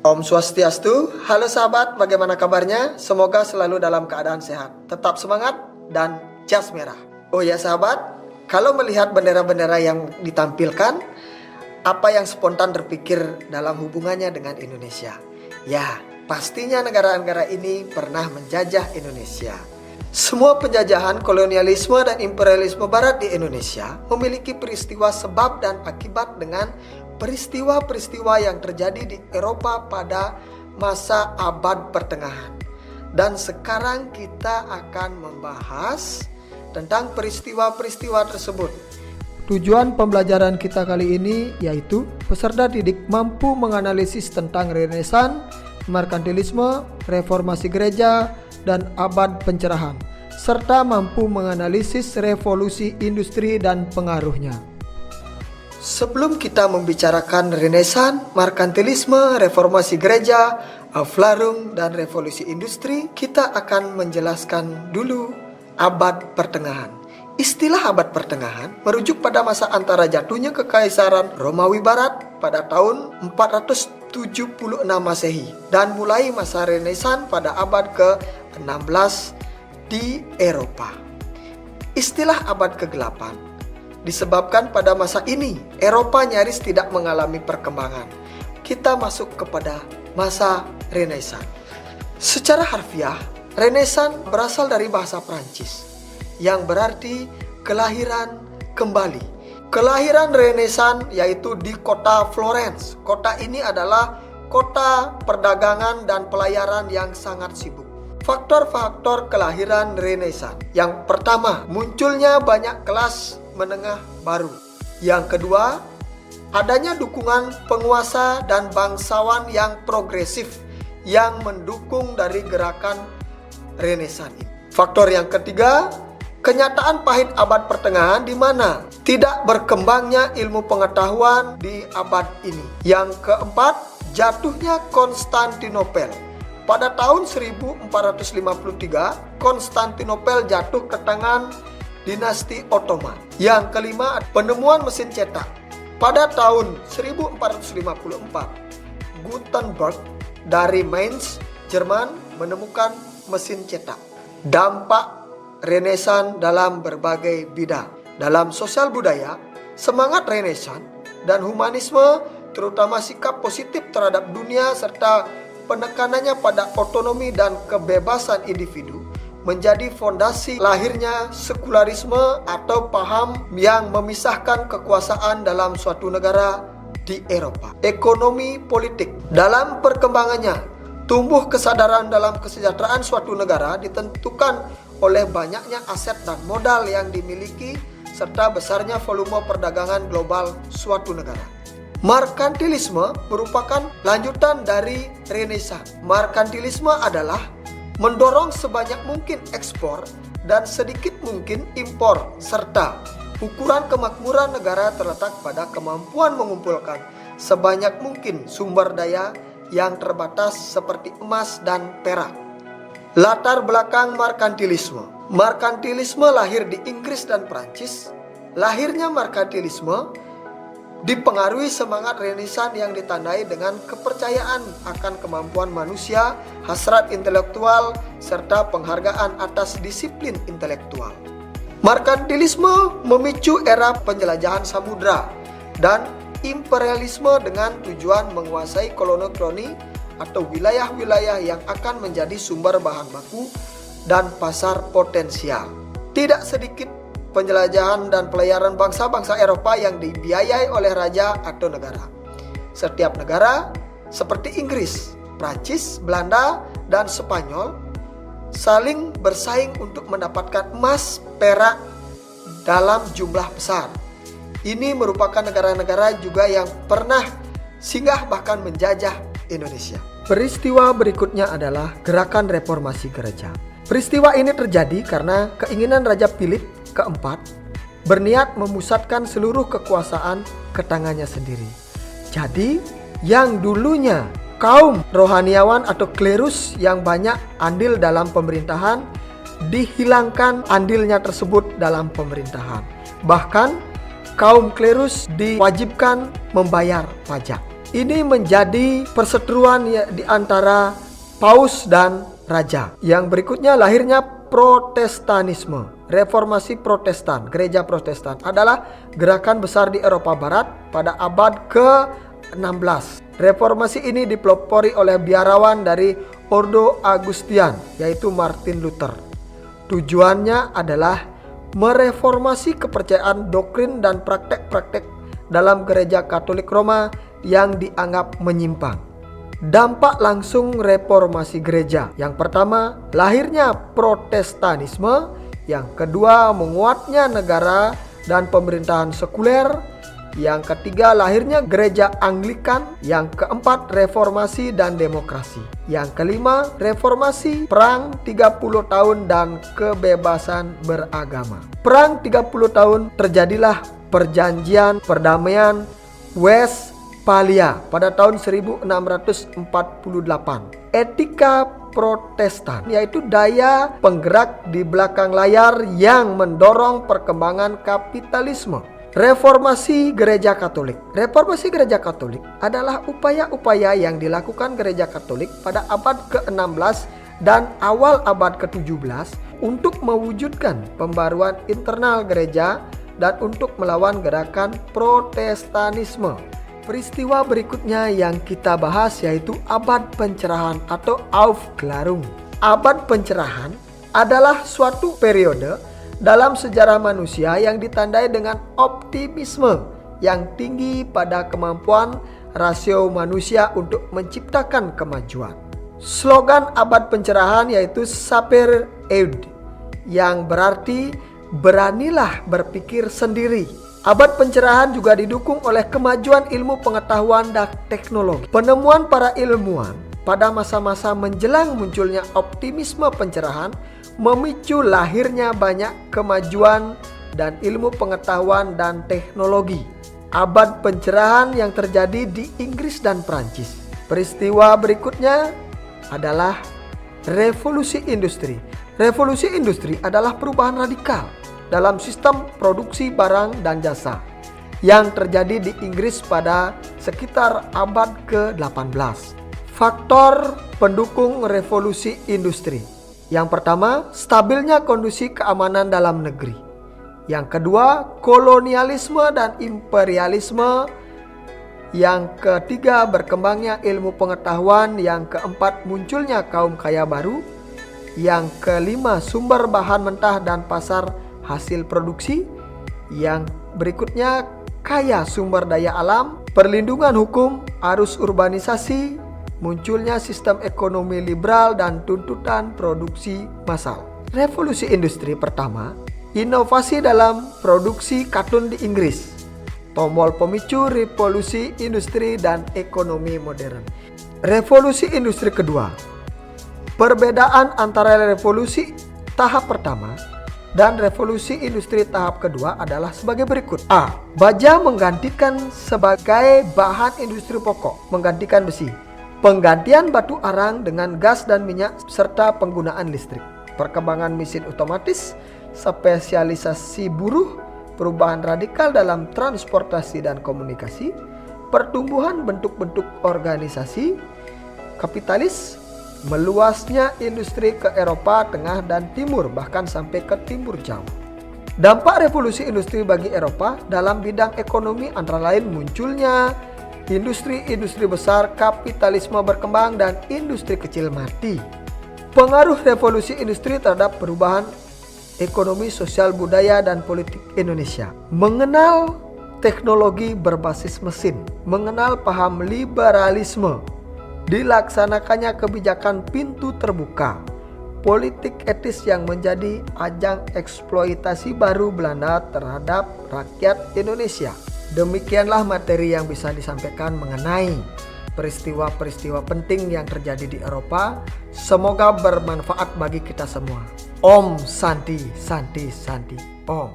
Om Swastiastu, halo sahabat, bagaimana kabarnya? Semoga selalu dalam keadaan sehat. Tetap semangat dan jas merah. Oh ya sahabat, kalau melihat bendera-bendera yang ditampilkan, apa yang spontan terpikir dalam hubungannya dengan Indonesia? Ya, pastinya negara-negara ini pernah menjajah Indonesia. Semua penjajahan, kolonialisme, dan imperialisme barat di Indonesia memiliki peristiwa sebab dan akibat dengan peristiwa-peristiwa yang terjadi di Eropa pada masa abad pertengahan. Dan sekarang kita akan membahas tentang peristiwa-peristiwa tersebut. Tujuan pembelajaran kita kali ini yaitu peserta didik mampu menganalisis tentang Renaissance, merkantilisme, reformasi gereja, dan abad pencerahan, serta mampu menganalisis revolusi industri dan pengaruhnya. Sebelum kita membicarakan Renaissance, merkantilisme, reformasi gereja, Aufklärung, dan revolusi industri, kita akan menjelaskan dulu abad pertengahan. Istilah abad pertengahan merujuk pada masa antara jatuhnya kekaisaran Romawi Barat pada tahun 476 Masehi dan mulai masa Renaissance pada abad ke-16 di Eropa. Istilah abad ke-8 disebabkan pada masa ini Eropa nyaris tidak mengalami perkembangan. Kita masuk kepada masa Renaissance. Secara harfiah, Renaissance berasal dari bahasa Prancis yang berarti kelahiran kembali. Kelahiran Renaissance yaitu di kota Florence. Kota ini adalah kota perdagangan dan pelayaran yang sangat sibuk. Faktor-faktor kelahiran Renaissance. Yang pertama, munculnya banyak kelas menengah baru. Yang kedua, adanya dukungan penguasa dan bangsawan yang progresif yang mendukung dari gerakan Renaissance ini. Faktor yang ketiga, kenyataan pahit abad pertengahan di mana tidak berkembangnya ilmu pengetahuan di abad ini. Yang keempat, jatuhnya Konstantinopel. Pada tahun 1453, Konstantinopel jatuh ke tangan dinasti Ottoman. Yang kelima, penemuan mesin cetak. Pada tahun 1454, Gutenberg dari Mainz, Jerman menemukan mesin cetak. Dampak Renaissance dalam berbagai bidang. Dalam sosial budaya, semangat Renaissance dan humanisme, terutama sikap positif terhadap dunia serta penekanannya pada otonomi dan kebebasan individu, menjadi fondasi lahirnya sekularisme atau paham yang memisahkan kekuasaan dalam suatu negara di Eropa. Ekonomi politik. Dalam perkembangannya, tumbuh kesadaran dalam kesejahteraan suatu negara ditentukan oleh banyaknya aset dan modal yang dimiliki serta besarnya volume perdagangan global suatu negara. Merkantilisme merupakan lanjutan dari Renaissance. Merkantilisme adalah mendorong sebanyak mungkin ekspor dan sedikit mungkin impor, serta ukuran kemakmuran negara terletak pada kemampuan mengumpulkan sebanyak mungkin sumber daya yang terbatas seperti emas dan perak. Latar belakang merkantilisme. Merkantilisme lahir di Inggris dan Prancis. Lahirnya merkantilisme dipengaruhi semangat Renaissance yang ditandai dengan kepercayaan akan kemampuan manusia, hasrat intelektual, serta penghargaan atas disiplin intelektual. Merkantilisme memicu era penjelajahan samudra dan imperialisme dengan tujuan menguasai koloni-koloni atau wilayah-wilayah yang akan menjadi sumber bahan baku dan pasar potensial. Tidak sedikit penjelajahan dan pelayaran bangsa-bangsa Eropa yang dibiayai oleh raja atau negara. Setiap negara seperti Inggris, Prancis, Belanda, dan Spanyol saling bersaing untuk mendapatkan emas, perak dalam jumlah besar. Ini merupakan negara-negara juga yang pernah singgah bahkan menjajah Indonesia. Peristiwa berikutnya adalah gerakan reformasi gereja. Peristiwa ini terjadi karena keinginan Raja Philip keempat berniat memusatkan seluruh kekuasaan ke tangannya sendiri. Jadi, yang dulunya kaum rohaniawan atau klerus yang banyak andil dalam pemerintahan, dihilangkan andilnya tersebut dalam pemerintahan. Bahkan, kaum klerus diwajibkan membayar pajak. Ini menjadi perseteruan di antara paus dan raja. Yang berikutnya lahirnya Protestanisme. Reformasi Protestan, gereja Protestan adalah gerakan besar di Eropa Barat pada abad ke-16. Reformasi ini dipelopori oleh biarawan dari Ordo Augustinian, yaitu Martin Luther. Tujuannya adalah mereformasi kepercayaan, doktrin, dan praktek-praktek dalam gereja Katolik Roma yang dianggap menyimpang. Dampak langsung reformasi gereja. Yang pertama, lahirnya Protestanisme. Yang kedua, menguatnya negara dan pemerintahan sekuler. Yang ketiga, lahirnya gereja Anglikan. Yang keempat, reformasi dan demokrasi. Yang kelima, reformasi, perang 30 tahun dan kebebasan beragama. Perang 30 tahun terjadilah perjanjian perdamaian Westphalia pada tahun 1648. Etika Protestan, yaitu daya penggerak di belakang layar yang mendorong perkembangan kapitalisme. Reformasi Gereja Katolik. Reformasi Gereja Katolik adalah upaya-upaya yang dilakukan Gereja Katolik pada abad ke-16 dan awal abad ke-17 untuk mewujudkan pembaruan internal gereja dan untuk melawan gerakan Protestanisme. Peristiwa berikutnya yang kita bahas yaitu abad pencerahan atau Aufklärung. Abad pencerahan adalah suatu periode dalam sejarah manusia yang ditandai dengan optimisme yang tinggi pada kemampuan rasio manusia untuk menciptakan kemajuan. Slogan abad pencerahan yaitu Sapere Aude, yang berarti beranilah berpikir sendiri. Abad pencerahan juga didukung oleh kemajuan ilmu pengetahuan dan teknologi. Penemuan para ilmuwan pada masa-masa menjelang munculnya optimisme pencerahan memicu lahirnya banyak kemajuan dan ilmu pengetahuan dan teknologi. Abad pencerahan yang terjadi di Inggris dan Prancis. Peristiwa berikutnya adalah revolusi industri. Revolusi industri adalah perubahan radikal dalam sistem produksi barang dan jasa yang terjadi di Inggris pada sekitar abad ke-18. Faktor pendukung revolusi industri. Yang pertama, stabilnya kondisi keamanan dalam negeri. Yang kedua, kolonialisme dan imperialisme. Yang ketiga, berkembangnya ilmu pengetahuan. Yang keempat, munculnya kaum kaya baru. Yang kelima, sumber bahan mentah dan pasar hasil produksi. Yang berikutnya, kaya sumber daya alam, perlindungan hukum, arus urbanisasi, munculnya sistem ekonomi liberal dan tuntutan produksi massal. Revolusi industri pertama, inovasi dalam produksi katun di Inggris, tombol pemicu revolusi industri dan ekonomi modern. Revolusi industri kedua, perbedaan antara revolusi tahap pertama dan revolusi industri tahap kedua adalah sebagai berikut. A. Baja menggantikan sebagai bahan industri pokok, menggantikan besi. Penggantian batu arang dengan gas dan minyak serta penggunaan listrik. Perkembangan mesin otomatis, spesialisasi buruh, perubahan radikal dalam transportasi dan komunikasi, pertumbuhan bentuk-bentuk organisasi kapitalis, meluasnya industri ke Eropa Tengah dan Timur, bahkan sampai ke Timur Jauh. Dampak revolusi industri bagi Eropa dalam bidang ekonomi antara lain munculnya industri-industri besar, kapitalisme berkembang, dan industri kecil mati. Pengaruh revolusi industri terhadap perubahan ekonomi, sosial, budaya, dan politik Indonesia. Mengenal teknologi berbasis mesin, mengenal paham liberalisme, dilaksanakannya kebijakan pintu terbuka, politik etis yang menjadi ajang eksploitasi baru Belanda terhadap rakyat Indonesia. Demikianlah materi yang bisa disampaikan mengenai peristiwa-peristiwa penting yang terjadi di Eropa. Semoga bermanfaat bagi kita semua. Om Santi Santi Santi Om.